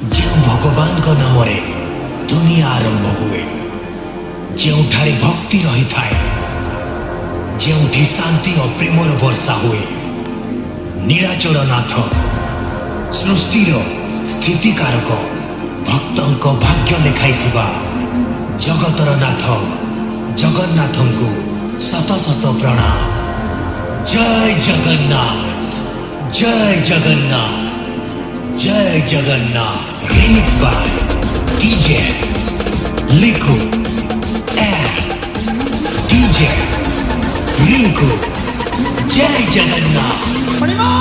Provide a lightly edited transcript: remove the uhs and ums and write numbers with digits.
जो भगवान को नामरे दुनिया आरंभ हुए, जोठारे भक्ति रही थाए, जोठी शांति और प्रेमर वर्षा हुए, नीलाचल नाथ सृष्टिर स्थितिकारक भक्तों भाग्य लेखाई जगतर नाथ जगन्नाथ को शत शत प्रणाम। जय जगन्नाथ, जय जगन्नाथ, जय जगन्नाथ। रिमिक्स बाय डीजे लिखो एंड डीजे रिंकू। जय जगन्नाथ।